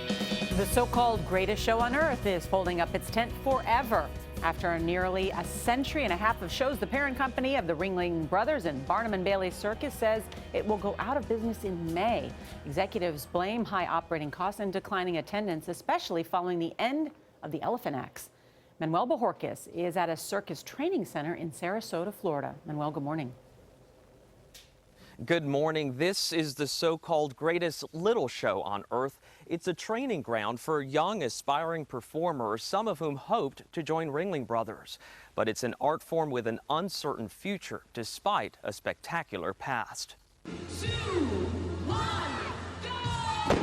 The so-called greatest show on earth is folding up its tent forever. After nearly a century and a half of shows, the parent company of the Ringling Brothers and Barnum Bailey circus says it will go out of business in May. Executives blame high operating costs and declining attendance, especially following the end of the elephant acts. Manuel Bojorquez is at a circus training center in Sarasota, Florida. Manuel, good morning. Good morning. This is the so-called greatest little show on earth. It's a training ground for young aspiring performers, some of whom hoped to join Ringling Brothers. But it's an art form with an uncertain future, despite a spectacular past. 2, 1, go!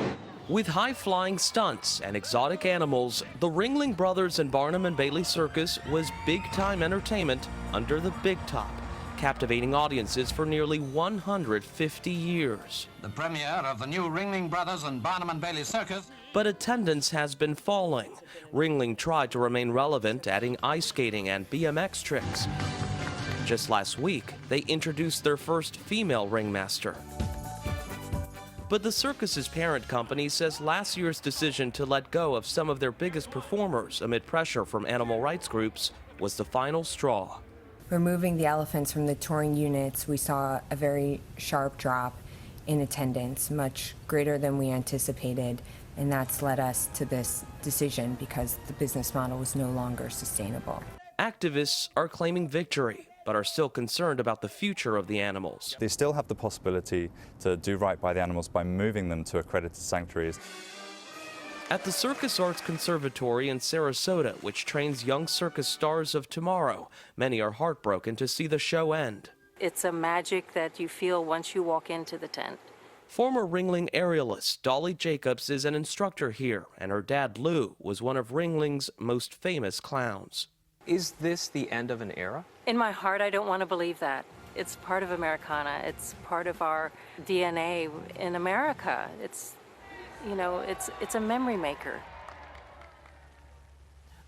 With high-flying stunts and exotic animals, the Ringling Brothers and Barnum Bailey circus was big-time entertainment under the big top, captivating audiences for nearly 150 years. The premiere of the new Ringling Brothers and Barnum Bailey circus. But attendance has been falling. Ringling tried to remain relevant, adding ice skating and BMX tricks. Just last week, they introduced their first female ringmaster. But the circus's parent company says last year's decision to let go of some of their biggest performers amid pressure from animal rights groups was the final straw. Removing the elephants from the touring units, we saw a very sharp drop in attendance, much greater than we anticipated, and that's led us to this decision because the business model was no longer sustainable. Activists are claiming victory, but are still concerned about the future of the animals. They still have the possibility to do right by the animals by moving them to accredited sanctuaries. At the Circus Arts Conservatory in Sarasota, which trains young circus stars of tomorrow, many are heartbroken to see the show end. It's a magic that you feel once you walk into the tent. Former Ringling aerialist Dolly Jacobs is an instructor here, and her dad Lou was one of Ringling's most famous clowns. Is this the end of an era? In my heart, I don't want to believe that. It's part of Americana. It's part of our DNA in America. It's a memory maker.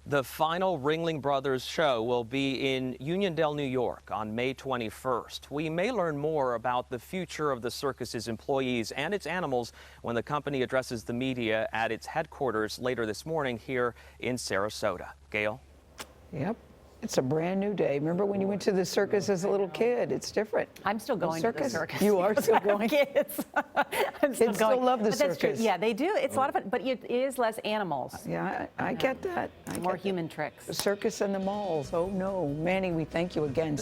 The final Ringling Brothers show will be in Uniondale, New York on May 21st. We may learn more about the future of the circus's employees and its animals when the company addresses the media at its headquarters later this morning here in Sarasota. Gail? Yep. It's a brand new day. Remember when you went to the circus as a little kid? It's different. I'm still going to the circus. You are still going? Kids. Kids still love the circus. That's true. Yeah, they do. It's a lot of fun, but it is less animals. Yeah, I get that. More human tricks. The circus and the malls. Oh no. Manny, we thank you again.